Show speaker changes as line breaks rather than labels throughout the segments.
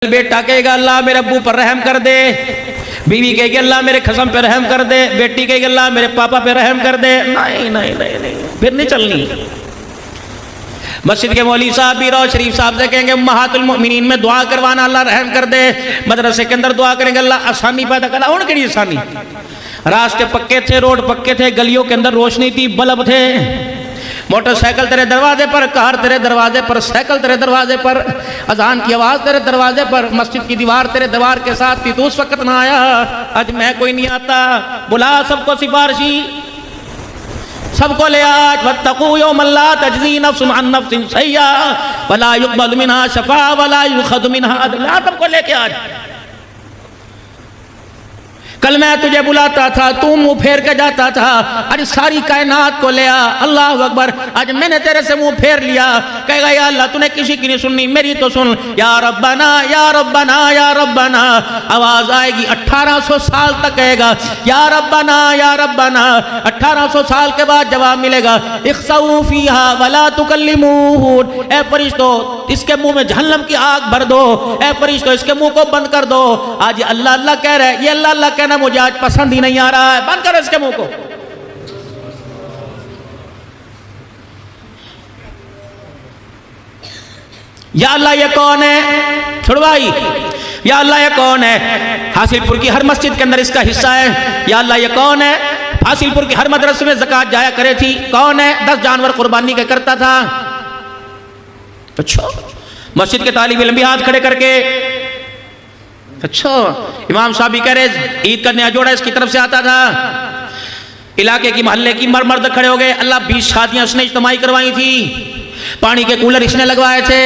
बेटा कहेगा अल्लाह मेरे अब्बू पर रहम कर दे, बीवी कहेगी अल्लाह मेरे खसम पे रहम कर दे, बेटी कहेगी अल्लाह मेरे पापा पे रहम कर दे। नहीं नहीं नहीं नहीं, फिर नहीं चलनी। मस्जिद के मौलवी साहब भी रोज शरीफ साहब से कहेंगे उम्महातुल मोमिनीन में दुआ करवाना अल्लाह रहम कर दे, मदरसे के अंदर दुआ करेंगे अल्लाह आसानी पैदा करना। उनके लिए आसानी, रास्ते पक्के थे, रोड पक्के थे, गलियों के अंदर रोशनी थी, बल्ब थे, मोटरसाइकिल तेरे दरवाजे पर, कार तेरे दरवाजे पर, साइकिल तेरे दरवाजे पर, अजान की आवाज़ तेरे दरवाजे पर, मस्जिद की दीवार तेरे दीवार के साथ थी, तो उस वक्त ना आया। आज मैं कोई नहीं आता, बुला सबको सिफारशी, सबको ले आज। वत्तकू यौमन ला तजज़ी नफ्सुन अन नफ्सिन शैय्या वला युक़बल मिनहा शफ़ा वला युख़ज़ मिनहा अदल। सबको लेके आज। कल मैं तुझे बुलाता था, तू मुंह फेर के जाता था, आज सारी कायनात को ले आ। अल्लाह अकबर, आज मैंने तेरे से मुंह फेर लिया। कहेगा या अल्लाह तूने किसी की नहीं सुननी, मेरी तो सुन। या रब्बना या रब्बना या रब्बना, आवाज आएगी। 1800 साल तक कहेगा या रब्बना या रब्बना। 1800 साल के बाद जवाब मिलेगा इख्सऊ फीहा वला तुकल्लिमून। ए फरिश्तों, इसके मुंह में जहन्नम की आग भर दो। ए फरिश्तों, इसके मुंह को बंद कर दो। आज अल्लाह अल्लाह कह रहे हैं, ये अल्लाह अल्लाह कहना मुझे आज पसंद ही नहीं आ रहा है, बंद करो इसके मुंह को। या अल्लाह ये कौन है छुड़वाई, या अल्लाह ये कौन है हासिलपुर की हर मस्जिद के अंदर इसका हिस्सा है। या अल्लाह ये कौन है हासिलपुर की हर मदरसे में ज़कात जाया करे थी, कौन है 10 जानवर कुर्बानी के करता था। अच्छा, मस्जिद के तालिब इल्म भी हाथ खड़े करके, अच्छा इमाम साहब भी कह रहे ईद का नया जोड़ा इसकी तरफ से आता था। इलाके की मोहल्ले की मर्द खड़े हो गए, अल्लाह 20 शादियां इसने इज्तिमाई करवाई थी, पानी के कूलर इसने लगवाए थे,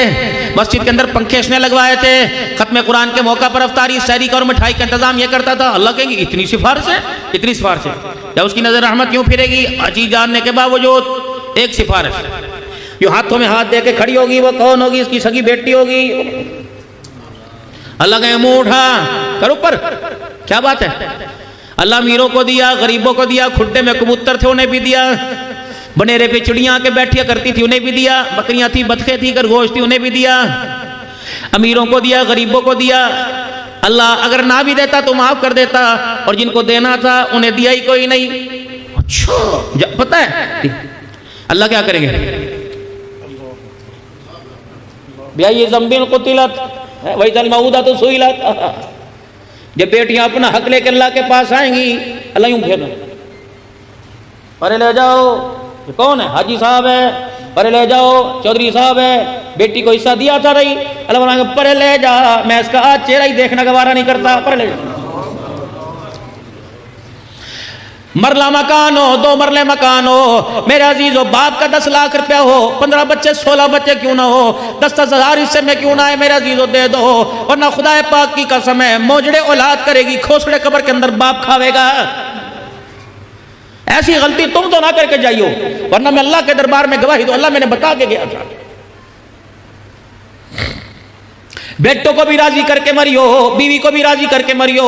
मस्जिद के अंदर पंखे इसने लगवाए थे, खत्म कुरान के मौका पर अफ्तारी सहरी का और मिठाई का इंतजाम ये करता था। अल्लाह कहेंगे इतनी सिफारिश है, इतनी सिफारिश है, या उसकी नजर रहमत क्यों फिरेगी? अजीज जानने के बावजूद एक सिफारिश जो हाथों में हाथ दे के खड़ी होगी, वो कौन होगी? इसकी सगी बेटी होगी। अल्लाह कहे मुंह उठा कर ऊपर, क्या बात है? अल्लाह अमीरों को दिया, गरीबों को दिया, खुड्डे में कबूतर थे उन्हें भी दिया, बनेरे पे चिड़ियाँ के बैठिया करती थी उन्हें भी दिया, बकरियां थी, बतखें थी, खरगोश थी उन्हें भी दिया, अमीरों को दिया, गरीबों को दिया। अल्लाह अगर ना भी देता तो माफ कर देता, और जिनको देना था उन्हें दिया ही कोई नहीं। अच्छा पता है अल्लाह क्या करेंगे? भैया ये जम्बिल कुतिलत वही चल मऊदा तो सुईलत। जब बेटियां अपना हक लेकर अल्लाह के पास आएंगी, अल्लाह यूं फेरना, अरे ले जाओ, ये कौन है? हाजी साहब है। अरे ले जाओ, चौधरी साहब है, बेटी को हिस्सा दिया था रही। अल्लाह बोलेंगे परे ले जा, मैं इसका आज चेहरा ही देखना गवारा नहीं करता, परे ले जा। मरला मकान हो, 2 मरले मकान हो, मेरे अजीज हो, बाप का 10 लाख रुपया हो, 15 बच्चे 16 बच्चे क्यों ना हो, 10-10 हज़ार हिस्से में क्यों ना है, मेरे अजीज हो दे दो। वरना खुदा पाक की कसम है मोजड़े औलाद करेगी, खोसड़े कब्र के अंदर बाप खावेगा। ऐसी गलती तुम तो ना करके जाइयो, वरना मैं अल्लाह के दरबार में गवाही दो, अल्लाह मैंने बता के गया था। बेटों को भी राजी करके मरियो, बीवी को भी राजी करके मरियो,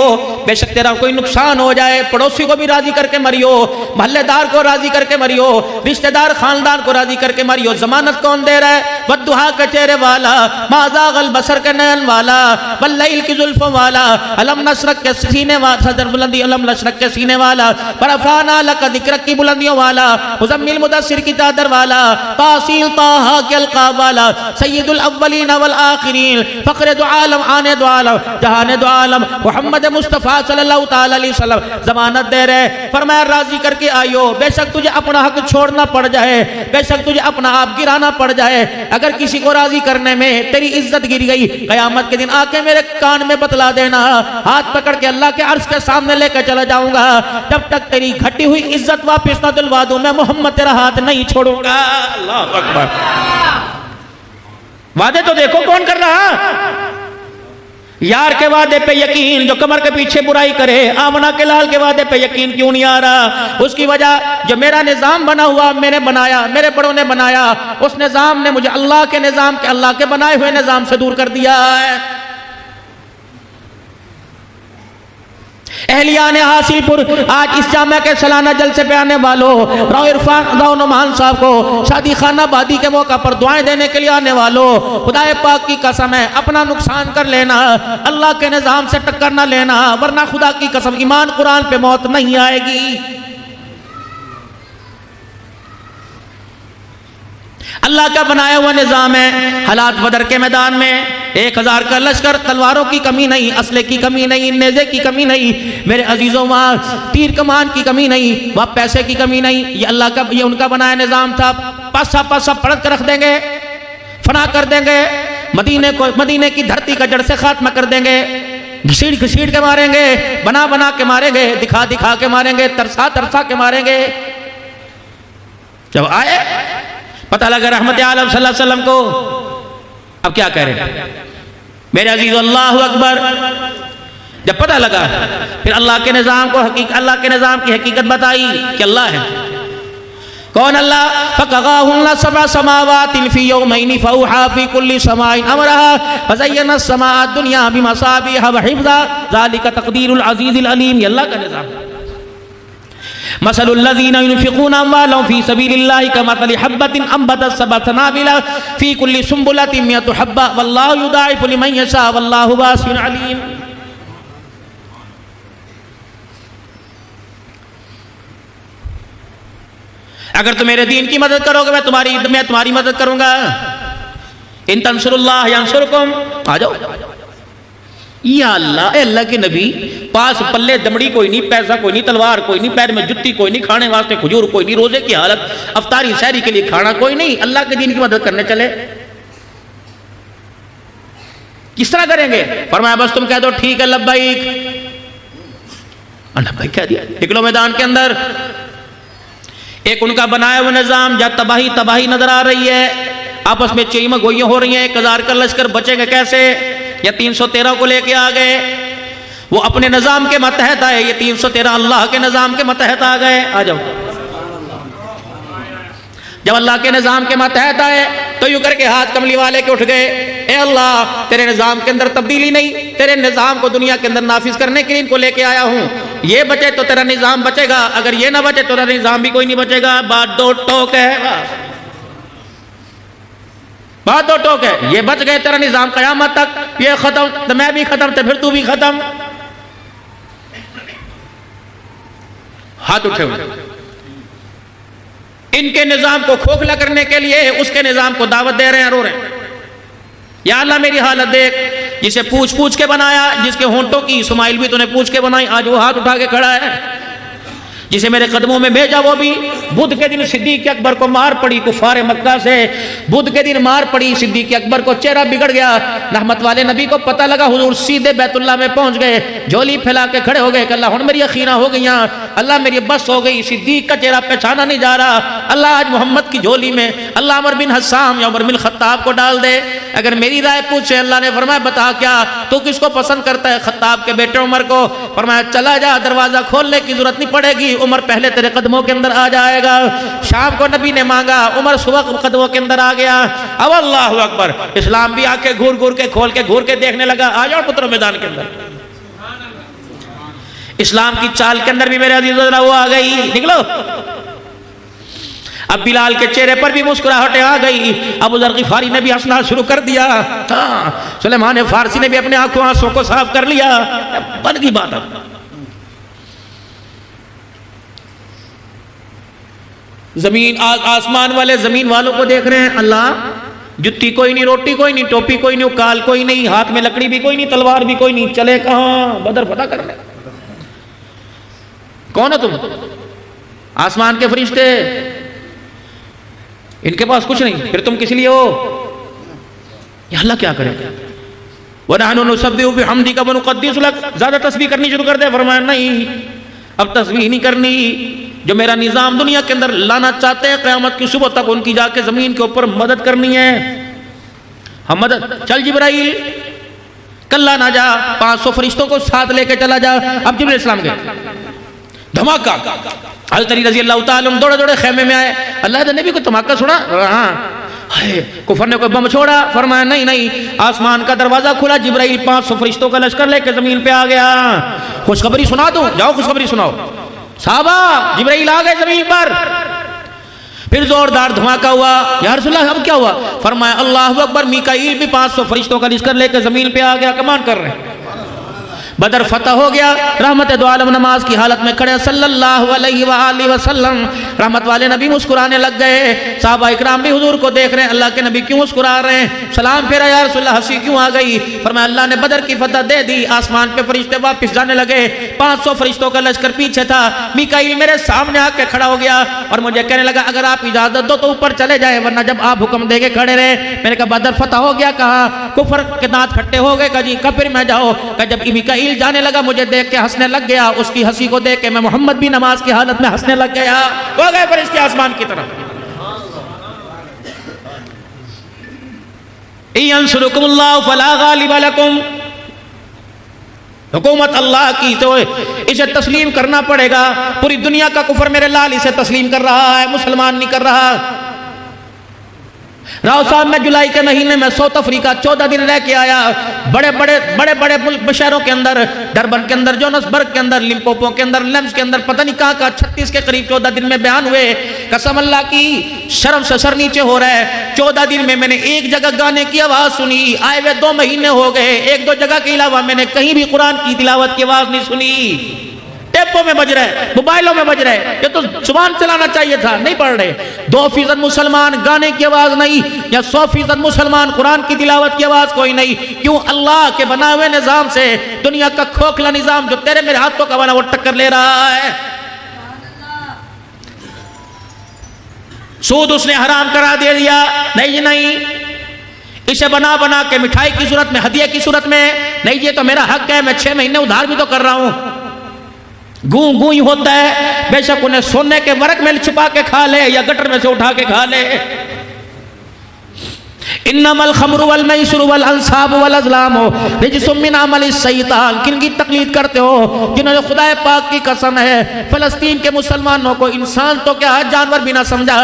बेशक तेरा कोई नुकसान हो जाए, पड़ोसी को भी राजी करके मरियो, मोहल्लेदार को राजी करके मरियो, रिश्तेदार खानदान को राजी करके मरियो। जमानत कौन दे रहा है? वद्दुहा के चेहरे वाला, माज़ागल बसर के नयन वाला, वल्लैल की जुल्फों वाला, अलम नशरक के सीने वाला, सदर बुलंदी अलम नशरक के सीने वाला, बरफाना लक दिक्र की बुलंदियों वाला, मुज़म्मिल मुदस्सिर की चादर वाला, तासील ताहा के अलक़ाब वाला, सय्यदुल अव्वलीन वल आखिरीन, फ़ख्रे दो आलम, आने दो आलम, जहाने दो आलम, मोहम्मद मुस्तफ़ा सल्लल्लाहु ताला अलैहि वसल्लम जमानत दे रहे। फरमाया राजी करके आइयो, बेशक तुझे अपना हक छोड़ना पड़ जाए, बेशक तुझे अपना आप गिराना पड़ जाए, अगर किसी को राजी करने में तेरी इज्जत गिर गई, क़यामत के दिन आके मेरे कान में बतला देना, हाथ पकड़ के अल्लाह के अर्श के सामने लेकर चला जाऊंगा। जब तक तेरी घटी हुई इज्जत वापस न दिलवा दूं, मैं मोहम्मद तेरा हाथ नहीं छोड़ूंगा। अल्लाह अकबर। वादे तो देखो कौन कर रहा। यार के वादे पे यकीन, जो कमर के पीछे बुराई करे। आमना के लाल के वादे पे यकीन क्यों नहीं आ रहा? उसकी वजह जो मेरा निजाम बना हुआ मैंने बनाया, मेरे बड़ों ने बनाया, उस निजाम ने मुझे अल्लाह के निजाम के, अल्लाह के बनाए हुए निजाम से दूर कर दिया है। अहलियान हासिलपुर, आज इस जामा के सालाना जलसे पे आने वालों, राव नुमान साहब को शादी खाना बादी के मौका पर दुआएं देने के लिए आने वालों, खुदाए पाक की कसम है अपना नुकसान कर लेना, अल्लाह के निजाम से टक्कर ना लेना, वरना खुदा की कसम ईमान कुरान पे मौत नहीं आएगी। अल्लाह का बनाया हुआ निजाम है। हालात बदर के मैदान में 1000 का लश्कर, तलवारों की कमी नहीं, असले की कमी नहीं, नेज़े की कमी नहीं मेरे अजीजों, वहाँ तीर कमान की कमी नहीं, वहाँ पैसे की कमी नहीं। ये अल्लाह का, ये उनका बनाया निजाम था। पासा पासा पलट कर रख देंगे, फना कर देंगे, मदीने की धरती का जड़ से खात्मा कर देंगे, घसीट घसीट के मारेंगे, बना बना के मारेंगे, दिखा दिखा के मारेंगे, तरसा तरसा के मारेंगे। जब आए पता लगा रहमत आलम सल्लल्लाहु अलैहि वसल्लम को, अब क्या कह रहे हैं मेरे अजीज, अल्लाहु अकबर। जब पता लगा फिर अल्लाह के निजाम को, अल्लाह के निजाम की हकीकत बताई कि अल्लाह है। कौन अल्लाह? फक़ग़ाहुन्ना सबअ समावातिन फ़ी यौमैनि फ़अौहा फ़ी कुल्ली समाइन अमरहा फ़ज़य्यना अस्समाअ दुनिया बिमसाबिह व हिफ़्ज़ा ज़ालिका तक़दीरुल अज़ीज़िल अलीम। ये अल्लाह का निजाम। मसलुल्लज़ीना युनफ़िक़ूना अम्वालहुम फ़ी सबीलिल्लाहि कमसलि हब्बतिन अंबतत सबअ सनाबिला फ़ी कुल्ली सुंबुलतिन मिअतु हब्बा वल्लाहु युदाइफ़ु लिमन यशा वल्लाहु वासिउन अलीम। अगर तुम मेरे दीन की मदद करोगे मैं तुम्हारी मदद करूंगा। इन तंसुरुल्लाह यंसुरकुम। आ जाओ। या अल्लाह, अल्लाह के नबी पास पल्ले दमड़ी कोई नहीं, पैसा कोई नहीं, तलवार कोई नहीं, पैर में जुत्ती कोई नहीं, खाने वास्ते खजूर कोई नहीं, रोजे की हालत अफ्तारी सहरी के लिए खाना कोई नहीं, अल्लाह के दीन की मदद करने चले। किस तरह करेंगे? फरमाया बस तुम कह दो ठीक है लब्बैक। लब्बैक कह दिया, निकलो मैदान के अंदर। एक उनका बनाया हुआ निजाम, जब तबाही तबाही नजर आ रही है, आपस में चीम गोइयां हो रही हैं, 1000 का लश्कर बचेंगे कैसे? या 313 को लेके आ गए, वो अपने निजाम के मतहत आए, ये 313 अल्लाह के निजाम के मतहत आ गए। आ जाओ। जब अल्लाह के निजाम के मतहत आए तो यूं करके हाथ कमली वाले के उठ गए, ए अल्लाह तेरे निजाम के अंदर तब्दीली नहीं, तेरे निजाम को दुनिया के अंदर नाफिज करने के लिए इनको लेके आया हूं। ये बचे तो तेरा निजाम बचेगा, अगर ये ना बचे तो तेरा निजाम भी कोई नहीं बचेगा। बात दो टोक है, बात दो टोक है। ये बच गए तेरा निजाम कयामत तक, ये खत्म तो मैं भी खत्म, तो फिर तू भी खत्म। हाथ उठे हुए इनके निजाम को खोखला करने के लिए उसके निजाम को दावत दे रहे हैं, रो रहे हैं। या अल्लाह मेरी हालत देख, जिसे पूछ पूछ के बनाया, जिसके होंठों की इस्माइल भी तूने पूछ के बनाई, आज वो हाथ उठा के खड़ा है। जिसे मेरे कदमों में भेजा वो भी बुध के दिन सिद्दीक अकबर को मार पड़ी कुफार मक्का से, बुध के दिन मार पड़ी सिद्दीक अकबर को, चेहरा बिगड़ गया। रहमत वाले नबी को पता लगा, हुजूर सीधे बैतुल्लाह में पहुंच गए, झोली फैला के खड़े हो गए कि अल्लाह हुन मेरी यकीना हो गई, अल्लाह मेरी बस हो गई, सिद्दीक का चेहरा पहचाना नहीं जा रहा। अल्लाह आज मोहम्मद की झोली में अल्लाह उमर बिन हस्साम या उमर बिन खत्ताब को डाल दे। अगर मेरी राय पूछे, अल्लाह ने फरमाया बता क्या तू किसको पसंद करता है? खत्ताब के बेटे उमर को। फरमाया चला जा, दरवाजा खोलने की जरूरत नहीं पड़ेगी, उमर पहले तेरे कदमों के अंदर आ जाएगा। शाम को नबी ने मांगा, उमर सुबह कदमों के अंदर आ गया। अब अल्लाह अकबर, इस्लाम भी आके घूर घूर के खोल के घूर के देखने लगा। आ जाओ पुत्रों मैदान के अंदर। इस्लाम की चाल के अंदर भी मेरे अजीज वो आ गई, निकलो। अब बिलाल के चेहरे पर भी मुस्कुराहटें आ गई। अबू ज़र ग़िफ़ारी ने भी हंसना शुरू कर दिया। सुलेमान फारसी ने भी अपने आंसुओं को साफ कर लिया। बन की बात है। जमीन आसमान वाले जमीन वालों को देख रहे हैं। अल्लाह, जुत्ती कोई नहीं, रोटी कोई नहीं, टोपी कोई नहीं, काल कोई नहीं, हाथ में लकड़ी भी कोई नहीं, तलवार भी कोई नहीं, चले कहां? बदर पता करने। कौन हो तुम? आसमान के फरिश्ते, इनके पास कुछ नहीं, फिर तुम किस लिए हो? ये अल्लाह क्या करे? वनहनु नुसब्बिहु बिहम्दिका व नुक़द्दिसु लक। ज्यादा तस्बीह करनी शुरू कर दे। फरमाया नहीं, अब तस्बीह नहीं करनी। जो मेरा निजाम दुनिया के अंदर लाना चाहते हैं, क़यामत की सुबह तक उनकी जाके जमीन के ऊपर मदद करनी है। हम मदद, चल जिब्राइल कल्ला ना जा, 500 फरिश्तों को साथ लेके चला जा। अब जिब्राइल इस्लाम गए, धमाका। हज़रत अली रज़ी अल्लाह तआला अन्हु दौड़े दौड़े खेमे में आए। अल्लाह के नबी को धमाका सुना? हाँ। कुफर ने कोई बम छोड़ा? फरमाया नहीं नहीं। आसमान का दरवाजा खुला, जिब्राइल 500 फरिश्तों का लश्कर लेकर जमीन पे आ गया। खुशखबरी सुना दूं? जाओ खुशखबरी सुनाओ। साहबा जिब्राइल आ गए जमीन पर। फिर जोरदार धमाका हुआ। या रसूलल्लाह अब क्या हुआ? फरमाया अल्लाहु अकबर, मीकाईल भी 500 फरिश्तों का लश्कर लेकर जमीन पे आ गया। कमान कर रहे हैं। बदर फतह हो गया। रहमत दो आलम नमाज की हालत में खड़े सल्लल्लाहु अलैहि वसल्लम। रहमत वाले नबी मुस्कुराने लग गए। साहबा इकराम भी हुजूर को देख रहे हैं, अल्लाह के नबी क्यों मुस्कुरा रहे हैं? सलाम फेरा, या रसूलल्लाह हंसी क्यों आ गई? फरमाया अल्लाह ने बदर की फतह दे दी। आसमान पे फरिश्ते वापस जाने लगे। 500 फरिश्तों का लश्कर पीछे था। मीकाईल मेरे सामने आके खड़ा हो गया और मुझे कहने लगा अगर आप इजाजत दो तो ऊपर चले जाए, वरना जब आप हुक्म देके खड़े रहे। मैंने कहा बदर फतह हो गया। कहा कुफर के दांत खट्टे हो गए। कहा जी। कहा फिर मैं जाओ? कहा जब मीकाईल जाने लगा मुझे देख के हंसने लग गया। उसकी हंसी को देख के मैं मोहम्मद भी नमाज की हालत में हंसने लग गया। हो गए फरिश्ते आसमान की तरफ। यंसुरुकुमुल्लाहु फला गालिबा लकुम। हुकूमत अल्लाह की तो इसे तस्लीम करना पड़ेगा। पूरी दुनिया का कुफर मेरे लाल इसे तस्लीम कर रहा है, मुसलमान नहीं कर रहा। राव साहब मैं जुलाई के महीने में साउथ अफ्रीका 14 दिन रह के आया। बड़े बड़े शहरों के अंदर, डरबन के अंदर, जोनसबर्ग के अंदर, लिम्पोपो के अंदर, लेम्स के अंदर, पता नहीं कहाँ 36 के करीब 14 दिन में बयान हुए। कसम अल्लाह की शर्म से सर नीचे हो रहा है। 14 दिन में मैंने एक जगह गाने की आवाज सुनी। आए हुए 2 महीने हो गए, 1-2 जगह के अलावा मैंने कहीं भी कुरान की तिलावत की आवाज नहीं सुनी। टेपों में बज रहे, मोबाइलों में बज रहे। ये तो जुबान चलाना चाहिए था, नहीं पढ़ रहे। 2% मुसलमान गाने की आवाज नहीं, या 100% मुसलमान कुरान की तिलावत की आवाज कोई नहीं। क्यों? अल्लाह के बनाए हुए निजाम से दुनिया का खोखला निजाम जो तेरे मेरे हाथों का बना वो टक्कर ले रहा है। सूद उसने हराम करा दे दिया। नहीं नहीं, इसे बना बना के मिठाई की सूरत में, हदिया की सूरत में, नहीं ये तो मेरा हक है, मैं 6 महीने उधार भी तो कर रहा हूं। गूं गूं ही होता है। बेशक उन्हें सोने के वर्क में छुपा के खा ले या गटर में से उठा के खा ले। इन्नमल खमरु वल मैसुरु वल अंसाब वल अज़लाम रिजसुम मिन अमलि शैतान। किनकी तकलीद करते हो? जिन्होंने खुदा पाक की कसम है फलस्तीन के मुसलमानों को इंसान तो क्या जानवर भी ना समझा।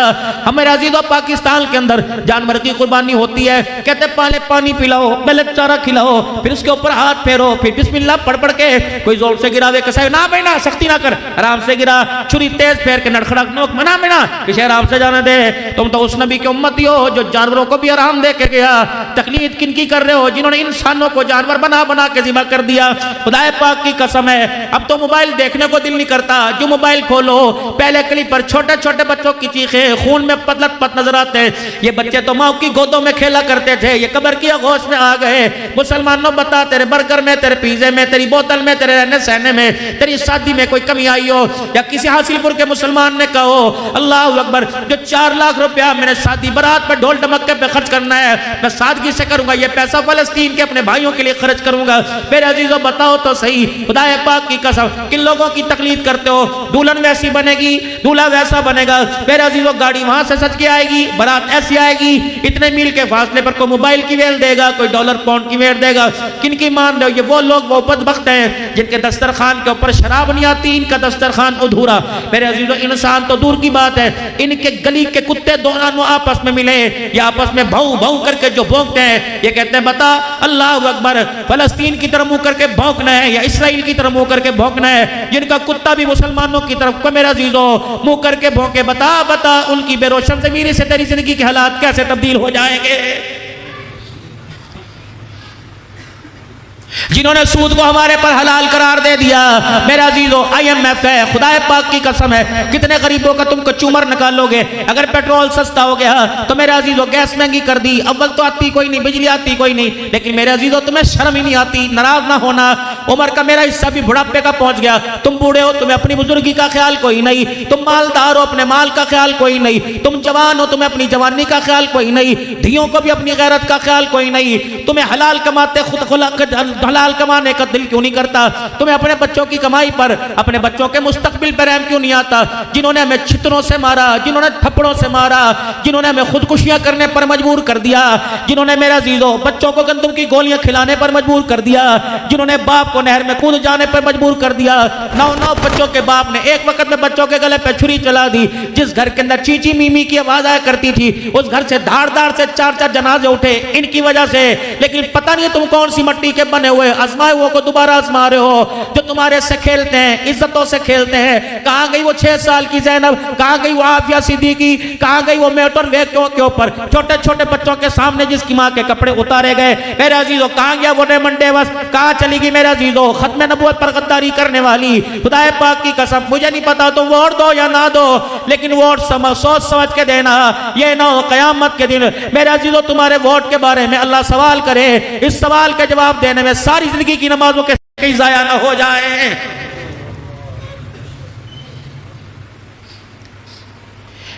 हमारे अजीजों पाकिस्तान के अंदर जानवर की कुर्बानी होती है। कहते पहले पानी पिलाओ, पहले चारा खिलाओ, फिर उसके ऊपर हाथ फेरो, फिर बिस्मिल्लाह पढ़ पढ़ के कोई जोर से गिरावे कसा ना बेना, सख्ती ना कर, आराम से गिरा, छुरी तेज फेर के नड़खड़ा नोक मना बेना, इसे आराम से जाने दे। तुम तो उस नबी की उम्मती हो जो जानवरों को भी आराम दे के गया। तकलीद किनकी कर रहे हो? जिन्होंने इंसानों को जानवर बना बना के ज़िबा कर दिया। खुदाए पाक की कसम है अब तो मोबाइल देखने को दिल नहीं करता। जो मोबाइल खोलो पहले क्लिप पर छोटे छोटे बच्चों की चीखें, खून में पतलत पत नजर आते हैं। ये बच्चे तो माँ की गोदों में खेला करते थे, ये कब्र की आगोश में आ गए। मुसलमानों बता, तेरे बर्गर में, तेरे पिज्जे में, तेरी बोतल में, तेरे रहने सहने में, तेरी शादी में कोई कमी आई हो, या किसी हासिलपुर के मुसलमान ने कहो अल्लाह अकबर जो 4 लाख रुपया मैंने शादी बारात पर ढोल ढमक्के पे खर्च करना है, मैं सादगी से करूंगा, ये पैसा फलस्तीन के अपने भाइयों के लिए खर्च करूंगा। मेरे अजीजों बताओ तो सही, खुदा पाक की कसम किन लोगों की तकलीद करते हो? दुल्हन वैसी बनेगी, दूल्हा वैसा बनेगा। मेरे अजीजों गाड़ी वहां से सज के आएगी, बारात ऐसी आएगी, इतने मील के फासले पर कोई मोबाइल की वेल देगा, कोई डॉलर पाउंड की वेल देगा। किन की मान रहे हो? ये वो लोग, वो बदबख्त हैं जिनके दस्तरखान के ऊपर शराब नहीं आती, इनका दस्तरखान अधूरा। मेरे अजीजों इंसान तो दूर की बात है, इनके गली के कुत्ते दोनों आपस में मिले या आपस में भाऊ भाऊ करके जो भौंकते हैं, ये कहते हैं बता अल्लाह अकबर फलस्तीन की तरफ मुंह करके भौंकना है या इसराइल की तरफ मुंह करके भौंकना है। जिनका कुत्ता भी मुसलमानों की तरफ को मेरा अजीजों मुंह करके भौंके, बता बता उनकी बेरोशन ज़मीर से तेरी जिंदगी के हालात कैसे तब्दील हो जाएंगे। जिन्होंने सूद को हमारे पर हलाल करार दे दिया। मेरा अजीजों IMF है, खुदा पाक की कसम है, कितने गरीबों का तुम कचूमर निकालोगे। अगर पेट्रोल सस्ता हो गया तो मेरे अजीजों गैस महंगी कर दी, अव्वल तो आती कोई नहीं, बिजली आती कोई नहीं, लेकिन मेरे अजीजों तुम्हें शर्म ही नहीं आती। नाराज ना होना, उम्र का मेरा हिस्सा भी बुढ़ापे का पहुंच गया, तुम बूढ़े हो, तुम्हें अपनी बुजुर्गी का ख्याल कोई नहीं, तुम मालदार हो, अपने माल का ख्याल कोई नहीं, तुम जवान हो, तुम्हें अपनी जवानी का ख्याल कोई नहीं, धियों को भी अपनी गैरत का ख्याल कोई नहीं, तुम्हें हलाल कमाते खुद हलाल कमाने का दिल क्यों नहीं करता, तुम्हें अपने बच्चों की कमाई पर, अपने बच्चों के मुस्तकबिल पर रहम क्यों नहीं आता। जिन्होंने हमें छितरों से मारा, जिन्होंने थप्पड़ों से मारा, जिन्होंने हमें खुदकुशियां करने पर मजबूर कर दिया, जिन्होंने मेरा अजीजों बच्चों को गंदम की गोलियां खिलाने पर मजबूर कर दिया, जिन्होंने बाप बाप को नहर में कूद जाने पर मजबूर कर दिया। 9 बच्चों के बाप ने एक वक्त में बच्चों के गले पे छुरी चला दी। जिस घर के अंदर चीची मीमी की आवाज आया करती थी उस घर से धार धार से 4 जनाजे उठे इनकी वजह से। लेकिन पता नहीं तुम कौन सी मिट्टी के बने हुए, आजमाए हुए को दोबारा आजमा रहे हो। जो तुम्हारे से खेलते हैं, इज्जतों से खेलते हैं, कहाँ गई वो 6 साल की ज़ैनब, कहाँ गई वो आफिया सिद्दीकी, कहाँ गई वो मोटरवे के ऊपर छोटे छोटे बच्चों के सामने जिसकी माँ के कपड़े उतारे गए। मेरे अजीजों कहाँ गया वो रेमंड डेविस, कहाँ चली गई मेरे अजीजों खत्म नबूवत पर गद्दारी करने वाली। खुदाए पाक की कसम मुझे नहीं पता तुम वोट दो या ना दो, लेकिन वोट सोच समझ के देना। ये ना हो क़यामत के दिन मेरे अजीजों तुम्हारे वोट के बारे में अल्लाह सवाल करे, इस सवाल के जवाब देने में सारी जिंदगी की नमाजों के कहीं जाया ना हो जाए।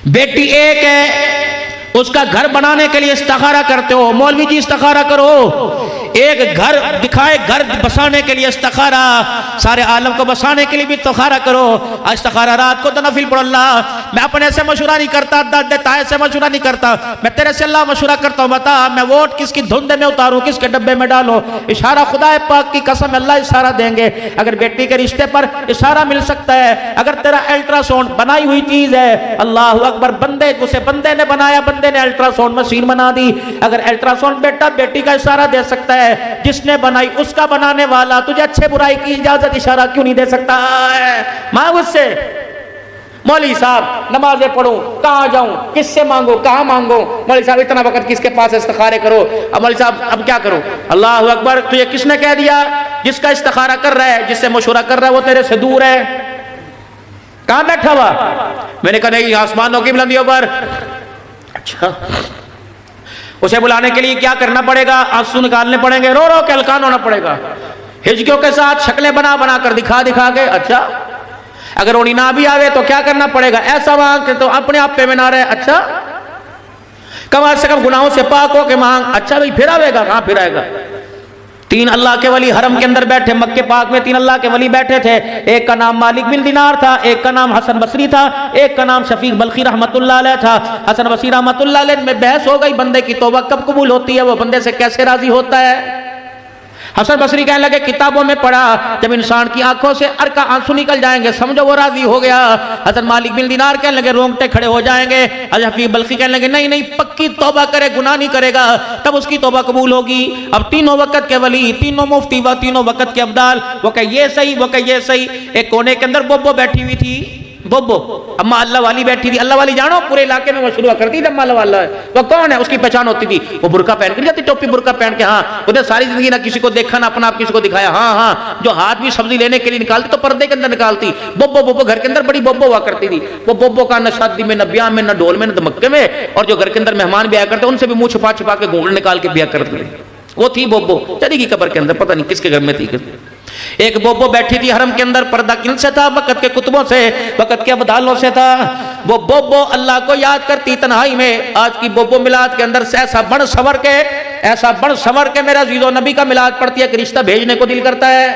बेटी एक है, उसका घर बनाने के लिए इस्तिखारा करते हो, मौलवी जी इस्तिखारा करो। एक घर दिखाए, घर बसाने के लिए इस्तिखारा, सारे आलम को बसाने के लिए भी इस्तिखारा करो। इस्तिखारा रात को तो नफिल पढ़ अल्लाह, मैं अपने से मशुरा नहीं करता, दादे ताए से मशुरा नहीं करता, मैं तेरे से अल्लाह मशुरा करता हूँ, बता मैं वोट किसकी धुंध में उतारूँ, किसके डब्बे में डालो। इशारा खुदा पाक की कसम अल्लाह इशारा देंगे। अगर बेटी के रिश्ते पर इशारा मिल सकता है, अगर तेरा अल्ट्रासाउंड बनाई हुई चीज है, अल्लाह अकबर, बंदे उसे बंदे ने बनाया, बंदे ने अल्ट्रासाउंड मशीन बना दी। अगर अल्ट्रासाउंड बेटा बेटी का इशारा दे सकता है, जिसने बनाई उसका बनाने वाला तुझे अच्छे बुराई की इजाजत इशारा क्यों नहीं दे सकता है? मांग उससे, मौलवी साहब नमाजें पढ़ूं, कहाँ जाऊं, किससे मांगो, कहाँ मांगो, मौलवी साहब इतना वक्त किसके पास इस्तिखारे करो। अब मौलवी साहब अब क्या करो? अल्लाह अकबर, तुझे किसने कह दिया? जिसका इस्तिखारा कर रहा है, जिससे मशवरा कर रहा है, वो तेरे से दूर है। कहाँ बैठा हुआ? मैंने कहा नहीं, आसमानों की बुलंदियों पर। अच्छा, उसे बुलाने के लिए क्या करना पड़ेगा? आंसू निकालने पड़ेंगे, रो रो के हलकान होना पड़ेगा, हिजकियों के साथ शक्लें बना बना कर दिखा दिखा के। अच्छा, अगर रोनी ना भी आवे तो क्या करना पड़ेगा? ऐसा मांग तो अपने आप पे में ना रहे। अच्छा, कम से कम गुनाहों से पाक हो के मांग। अच्छा भाई, फिर आवेगा? कहां फिर आएगा? 3 अल्लाह के वली हरम के अंदर बैठे, मक्के पाक में 3 अल्लाह के वली बैठे थे। एक का नाम मालिक बिन दिनार था, एक का नाम हसन बसरी था, एक का नाम शफीक बल्खी रहमतुल्लाह अलैह था। हसन बसरी रहमतुल्लाह अलैह में बहस हो गई, बंदे की तौबा कब कबूल होती है, वो बंदे से कैसे राजी होता है। हसन बसरी कहने लगे किताबों में पढ़ा जब इंसान की आंखों से अरका आंसू निकल जाएंगे समझो वो राजी हो गया। हसन मालिक बिन दिनार कहने लगे रोंगटे खड़े हो जाएंगे। हफीज बल्खी कहने लगे नहीं नहीं, पक्की तौबा करे, गुनाह नहीं करेगा तब उसकी तौबा कबूल होगी। अब तीनों वक्त के वली, तीनों मुफ्ती व तीनों वक्त के अब्दाल, वो कहे ये सही, वो कहे ये सही। एक कोने के अंदर बोबो बैठी हुई थी, बोबो अम्मा अल्लाह वाली बैठी थी। अल्लाह वाली जानो पूरे इलाके में मशहूर हुआ करती थी अम्मा अल्लाह वाला। वो कौन है? उसकी पहचान होती थी, वो बुरका पहन कर जाती, टोपी बुरका पहन के। हाँ, उधर सारी जिंदगी ना किसी को देखा ना अपना आप किसी को दिखाया। हाँ हाँ, जो हाथ भी सब्जी लेने के लिए निकालती तो पर्दे के अंदर निकालती। बोबो बोबो घर के अंदर बड़ी बोबो हुआ करती थी। वो बोबो का न शादी में, न ब्याह में, न ढोल में, न धमक्के में। और जो घर के अंदर मेहमान ब्याह करते उनसे भी मुंह छुपा छुपा के घूंघट निकाल के ब्याह करते थे। वो थी बोबो, चली गई कब्र के अंदर, पता नहीं किसके घर में थी। एक बोबो बैठी थी हरम के अंदर, पर्दा किन से था? वक्त के कुतुबों से, वक्त के अब्दालों से था। वो बोबो अल्लाह को याद करती तन्हाई में। आज की बोबो मिलाद के अंदर से ऐसा बड़ सवर के, ऐसा बड़ सवर के मेरा जीजो नबी का मिलाद पढ़ती है कि रिश्ता भेजने को दिल करता है?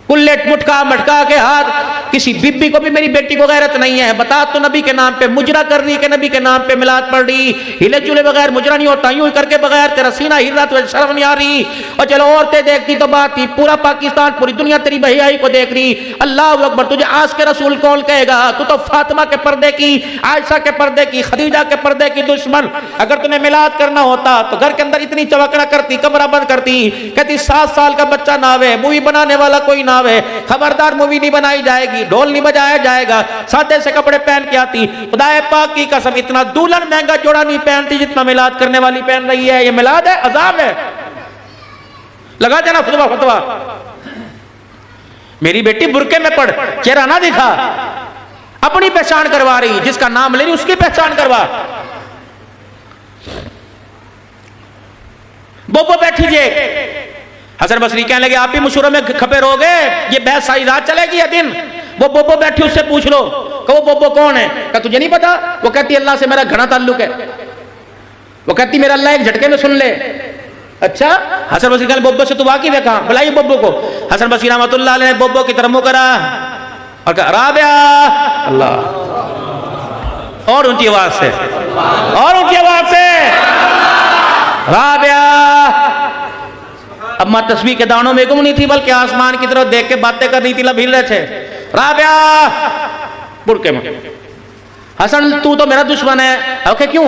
कुल्लेट मुटका मटका के हाथ। किसी बीबी को भी मेरी बेटी को गैरत नहीं है, बता तो नबी के नाम पे मुजरा कर रही के नबी के नाम पे मिलाद पढ़ रही। हिले चूल्हे बगैर मुजरा नहीं होता, यूं करके बगैर तेरा सीना हिल रहा, तुझे शर्म नहीं आ रही? और चलो औरतें देखती तो बात थी, पूरा पाकिस्तान पूरी दुनिया तेरी बहियाई को देख रही। अल्लाह अकबर, तुझे आज के रसूल कौन कहेगा? तू तो फातिमा के पर्दे की, आयशा के पर्दे की, खदीजा के पर्दे की दुश्मन। अगर तुम्हें मिलाद करना होता तो घर के अंदर इतनी चवकना करती, कमरा बंद करती, कहती 7 साल का बच्चा ना आवे, मूवी बनाने वाला कोई ना आवे, खबरदार मूवी नहीं बनाई जाएगी, ढोल नहीं बजाया जाएगा, सादे से कपड़े पहन के आती। खुदाए पाक की कसम इतना दुल्हन महंगा जोड़ा नहीं पहनती जितना मिलाद करने वाली पहन रही है। ये मिलाद है, अजाब है। लगा देना फतवा फतवा। मेरी बेटी बुरके में पढ़, चेहरा ना दिखा, अपनी पहचान करवा रही, जिसका नाम ले रही उसकी पहचान करवा। बोबो बैठी जे। हसन बसरी कहने लगे आप ही मशूरों में खपे रहोगे, ये बहस सारी रात चलेगी या दिन? वो बोबो बैठी, उससे पूछ लो। कहो बोबो कौन है? कहा तुझे नहीं पता? वो कहती अल्लाह से मेरा घना ताल्लुक है। वो कहती मेरा अल्लाह एक झटके में सुन ले। अच्छा, हसन बसरी कहने बोबो से तू वाकिफ है? कहां? बुलाइए बोबो को। हसन बसरी रहमतुल्लाह अलैह ने बोबो की तरफ मुंह करा और कहा राबिया। अल्लाह, और ऊंची आवाज से, और ऊंची आवाज से, राबिया। अम्मा तस्बीह के दानों में गुम नहीं थी, बल्कि आसमान की तरफ देख के बातें कर रही थी, लभील रहे थे। राबिया बुड़के में, हसन तू तो मेरा दुश्मन है। ओके क्यों?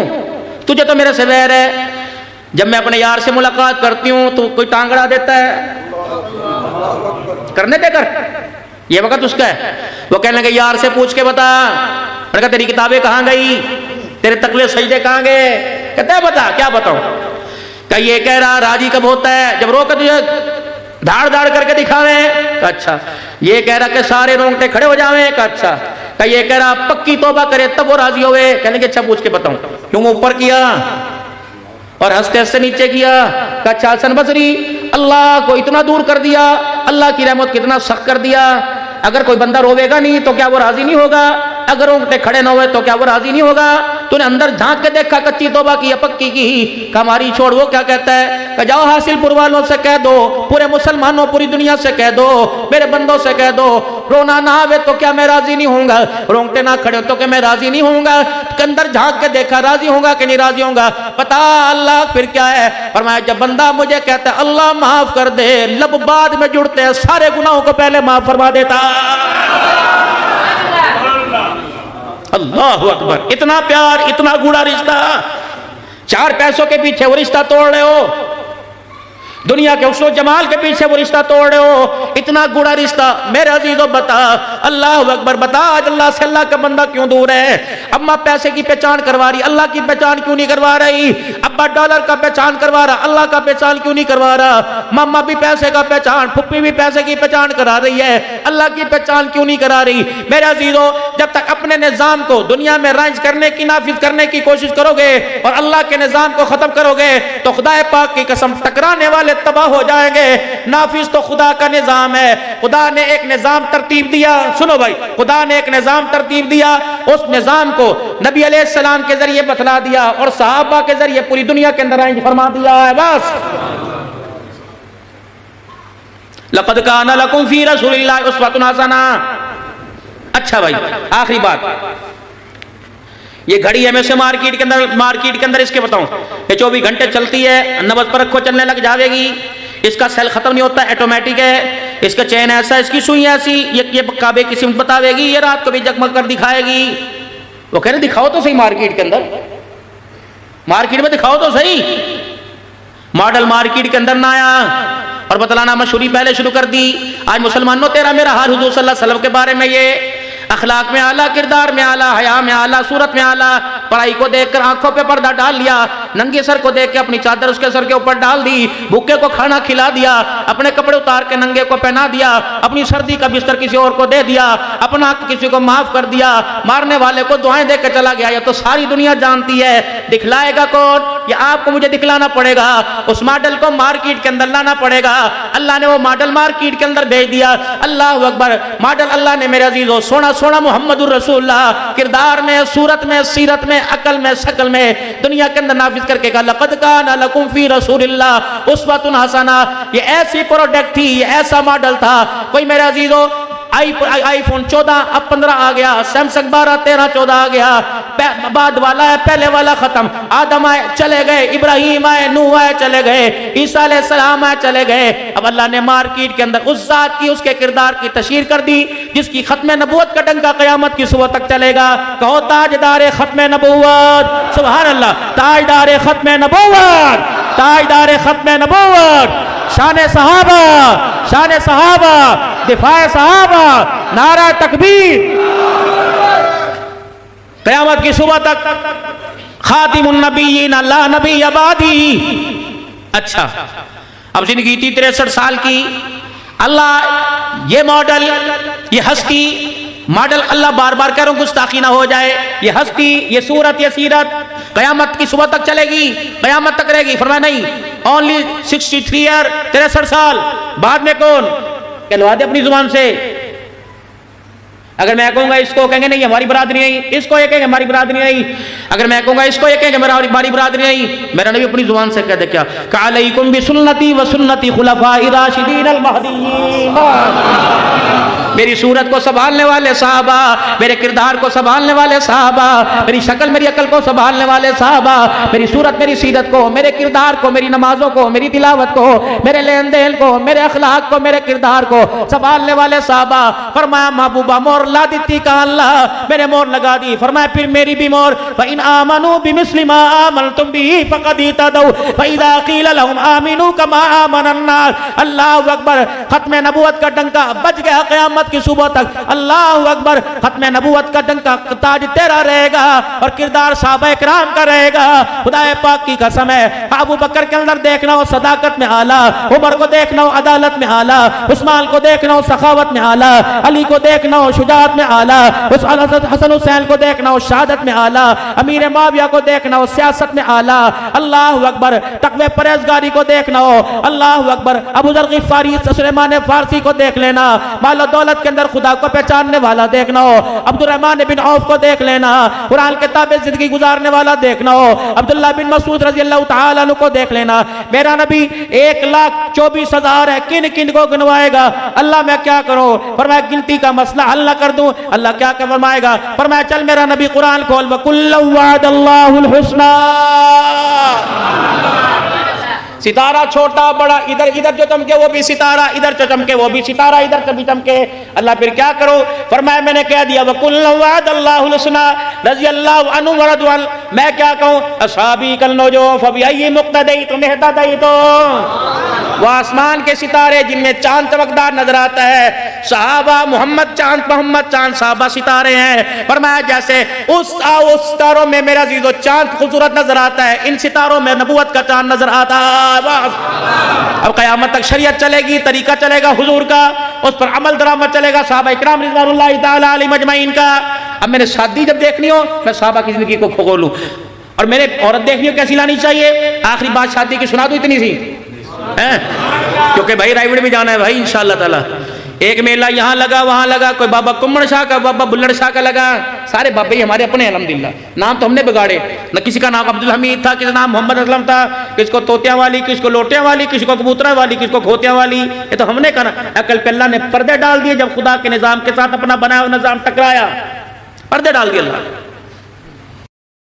तुझे तो मेरे से वैर है। जब मैं अपने यार से मुलाकात करती हूँ तो कोई टांगड़ा देता है, करने दे कर, ये वक्त उसका है। वो कहने लगे यार से पूछ के बता। मैंने कहा तेरी किताबें कहाँ गई, तेरे तकवे सजदे कहाँ गए? कहता है बता। क्या बताऊं? क्या ये कह रहा राजी कब होता है? जब रो के तुझे धाड़ धाड़ करके दिखावे। अच्छा। ये कह रहा कि सारे रोंगटे खड़े हो जावे। अच्छा। क्या ये कह रहा पक्की तौबा करे तब वो राजी होवे? कहने के अच्छा पूछ के बताऊं। क्यों ऊपर किया और हंसते हंसते नीचे किया? अच्छा हसन बसरी, अल्लाह को इतना दूर कर दिया, अल्लाह की रहमत कितना सख्त कर दिया। अगर कोई बंदा रोवेगा नहीं तो क्या वो राजी नहीं होगा? अगर रोंगटे खड़े न हुए तो क्या वो राजी नहीं होगा? तूने अंदर झांक के देखा कच्ची तौबा की या पक्की की? हमारी छोड़। वो क्या कहता है कि जाओ हासिलपुर वालों से कह दो, पूरे मुसलमानों पूरी दुनिया से कह दो, मेरे बंदों से कह दो, रोना ना आवे तो क्या मैं राजी नहीं होऊंगा? रोंगटे ना खड़े हो तो क्या मैं राजी नहीं होऊंगा? अंदर झांक के देखा राजी होगा कि नहीं राजी होगा? पता अल्लाह फिर क्या है? फरमाया जब बंदा मुझे कहता है अल्लाह माफ कर दे, लब बाद में जुड़ते हैं, सारे गुनाहों को पहले माफ फरमा देता। अल्लाह अकबर। इतना प्यार, इतना गूढ़ा रिश्ता। 4 पैसों के पीछे वो रिश्ता तोड़ रहे हो, दुनिया के हुस्न जमाल के पीछे वो रिश्ता तोड़ रहे हो, इतना गूढ़ा रिश्ता। मेरे अजीजों बता, अल्लाह अकबर, बता आज अल्लाह से अल्लाह का बंदा क्यों दूर है? अम्मा पैसे की पहचान करवा रही, अल्लाह की पहचान क्यों नहीं करवा रही? अब्बा डॉलर का पहचान करवा रहा, अल्लाह का पहचान क्यों नहीं करवा रहा? मम्मा भी पैसे का पहचान, फुप्पी भी पैसे की पहचान करा रही है, अल्लाह की पहचान क्यों नहीं करा रही? मेरे अजीजों, जब तक अपने निजाम को दुनिया में राइज करने की, नाफिज करने की कोशिश करोगे और अल्लाह के निजाम को खत्म करोगे तो खुदा पाक की कसम टकराने वाले तबाह हो जाएंगे। नाफिज तो खुदा का निजाम है। खुदा ने एक निजाम तरतीब दिया। सुनो भाई, खुदा ने एक निजाम तरतीब दिया, उस निजाम को नबी अलैहिस्सलाम के जरिए बतला दिया और सहाबा के जरिए पूरी दुनिया के अंदर आइज फरमा दिया है। बस लक़द काना लकुम फी रसूलिल्लाहि उस्वतुन हसना। अच्छा भाई, आखिरी बात, ये घड़ी एमएसए मार्केट के अंदर इसके बताऊं, ये 24 घंटे चलती है, नबज पर रखो चलने लग जाएगी। इसका सेल खत्म नहीं होता, ऑटोमेटिक है। इसका चैन ऐसा, इसकी सुई ऐसी, ये काबे की सिमत बतावेगी, ये रात को भी जगमग कर दिखाएगी। वो कह रहे दिखाओ तो सही, मार्केट के अंदर, मार्केट में दिखाओ तो सही। मॉडल मार्केट के अंदर ना आया और बतलाना मशहूरी पहले शुरू कर दी। आज मुसलमानों तेरा मेरा हाल हुजूर सल्लल्लाहु अलैहि वसल्लम के बारे में, ये अखलाक में आला, किरदार में आला, हया में आला, सूरत में आला, पढ़ाई को देखकर आंखों पे पर्दा डाल लिया, नंगे सर को देख के अपनी चादर उसके सर के ऊपर डाल दी, भूखे को खाना खिला दिया, अपने कपड़े उतार के नंगे को पहना दिया, अपनी सर्दी का बिस्तर किसी और को दे दिया, अपना हक किसी को माफ कर दिया, मारने वाले को दुआएं दे के चला गया। ये तो सारी दुनिया जानती है। दिखलाएगा कौन? ये आपको मुझे दिखलाना पड़ेगा। उस मॉडल को मार्केट के अंदर लाना पड़ेगा। अल्लाह ने वो मॉडल मार्केट के अंदर भेज दिया। अल्लाह अकबर। मॉडल अल्लाह ने मेरे अजीजों सोना सोना मोहम्मदुर रसूलुल्लाह किरदार में, सूरत में, सीरत में, अकल में, शकल में दुनिया के अंदर नाफिज करके कहा लक़द काना लकुम फी रसूलिल्लाह उस्वतुन हसना। ये ऐसी प्रोडक्ट थी, ये ऐसा मॉडल था। कोई मेरे अजीजों आईफोन 14 अब 15 आ गया, सैमसंग 12 13 14 आ गया, बाद वाला है, पहले वाला खत्म। आदम आए चले गए, इब्राहिम आए, नूह आए चले गए, ईसा अलैहिस्सलाम आए चले गए। अब अल्लाह ने मार्केट के अंदर उस जात की, उसके किरदार की तशहीर कर दी जिसकी खत्म नबूवत का डंका क़यामत की सुबह तक चलेगा। कहो ताजदार खत्म नबूवत, सुभान अल्लाह, ताजदार खत्म नबूवत, ताजदार खत्म नबूवत, शान सहाबा, शान सहाबा, दिफाए सहाबा, नारा तकबीर, क़यामत की सुबह तक खातिमुन नबिय्यीन ला नबी अबादी। अच्छा, अब जिंदगी थी 63 साल की। अल्लाह ये मॉडल, ये हस्ती, मॉडल अल्लाह बार बार कह रहा हूं गुस्ताखी ना हो जाए, ये हस्ती, ये सूरत, ये सीरत क़यामत की सुबह तक चलेगी, क़यामत तक रहेगी। फरमाया नहीं, ओनली 63 ईयर, 63 साल। बाद में कौन कहलवा दे अपनी जुबान से। अगर मैं कहूंगा इसको, कहेंगे नहीं हमारी बरादरी नहीं, इसको ये कहेंगे हमारी बरादरी नहीं, अगर मैं कहूंगा इसको ये कहेंगे हमारी बरादरी नहीं। मेरा नबी अपनी जुबान से कह दे क्या, अलैकुम बिसुन्नती व सुन्नती खुलफाए राशिदीन अल महदीयीन। मेरी सूरत को संभालने वाले साहबा, मेरे किरदार को संभालने वाले साहबा, मेरी शक्ल मेरी अकल को संभालने वाले साहबा, मेरी सूरत मेरी सीरत को, मेरे किरदार को, मेरी नमाजों को, मेरी तिलावत को, मेरे लेन देन को, मेरे अखलाक को, मेरे किरदार को संभालने वाले साहबा। फरमाया महबूबा मोर ला दी का अल्लाह, मैंने मोर लगा दी। फरमाया फिर मेरी भी मोर, इन आमनू बिमिस्लि मा आमनतुम बिही फक़द इहतदौ फ़इज़ा क़ील लहुम आमिनू कमा आमन अन्नास। अल्लाहु अकबर, खत्म नबूवत का डंका बज गया क़यामत की सुबह तक। अल्लाहु अकबर, खत्म नबूवत का डंका ताज तेरा रहेगा और किरदार साहबा इकराम का रहेगा। खुदाए पाक की कसम है, अबू बकर के अंदर देखना हो सदाकत में आला, उमर को देखना हो अदालत में आला, उस्मान को देखना हो सखावत में आला, अली को देखना हो शुजाअत में आला, उस हसन हुसैन को देखना हो शहादत में आला, अमीर माविया को देखना हो सियासत में आला। अल्लाहु अकबर, तक़वे परहेज़गारी को देखना हो। अल्लाहु अकबर, अबू ज़र ग़िफ़ारी सुलेमान फ़ारसी को देख लेना, माल दौलत के अंदर खुदा को पहचानने वाला देखना हो। अब्दुर्रहमान बिन औफ को देख लेना, कुरान के ताबे जिंदगी गुजारने वाला देखना हो। अब्दुल्लाह बिन मसूद रज़ी अल्लाह तआला अन्हु को देख लेना। मेरा नबी 1,24,000 है, किन किन को गिनवाएगा? अल्लाह मैं क्या करूं? फरमाया गिनती का मसला हल न कर दूं। अल्लाह क्या फरमाएगा? फरमाया चल मेरा नबी कुरान खोल, वकुल्लु वअदल्लाहुल हुस्ना। सितारा छोटा बड़ा, इधर इधर जो चमके वो भी सितारा, इधर जो चमके वो भी सितारा, इधर कभी चमके। अल्लाह फिर क्या करो? फरमाया मैंने कह दिया वकुल्लु वअदल्लाहुल हुस्ना रज़ियल्लाहु अन्हु व रज़वान। मैं क्या कहूं? अस्हाबी कल नजूम फबिअय्यि मुक्तदैतुम इहतदैतुम। वो आसमान के सितारे जिनमें चांद चमकदार नजर आता है, सहाबा मोहम्मद चांद सहाबा सितारे हैं। फरमाया जैसे उस सितारों में मेरा अजीजो चांद खूबसूरत नजर आता है, इन सितारों में नबूवत का चांद नजर आता है। अब क़यामत तक शरीयत चलेगी, तरीका चलेगा हुजूर का, उस पर अमल दरामद चलेगा साहबा इकराम रिज़वानुल्लाहि ताला अलैहिम अजमईन का। अब मैंने शादी जब देखनी हो, मैं साहबा की जिंदगी को खोलूं, और मैंने औरत देखनी हो कैसी लानी चाहिए। आखिरी बात शादी की सुना दूं इतनी सी है, क्योंकि भाई रायगढ़ भी जाना है भाई इंशाअल्लाह ताला। एक मेला यहाँ लगा वहाँ लगा, कोई बाबा कुम्मड़ शाह का, बाबा बुल्लड़ शाह का लगा। सारे बाबे हमारे अपने अल्हम्दुलिल्लाह, नाम तो हमने बिगाड़े न। किसी का नाम अब्दुल हमीद था, किसी का नाम मोहम्मद असलम था, किसको तोतियां वाली, किसको लोटियां वाली, किसको कबूतरा वाली, किसको खोतियां वाली। ये तो हमने कहा। अकल पे अल्लाह ने पर्दे डाल दिए जब खुदा के निज़ाम के साथ अपना बनाया हुआ निज़ाम टकराया, पर्दे डाल दिए अल्लाह।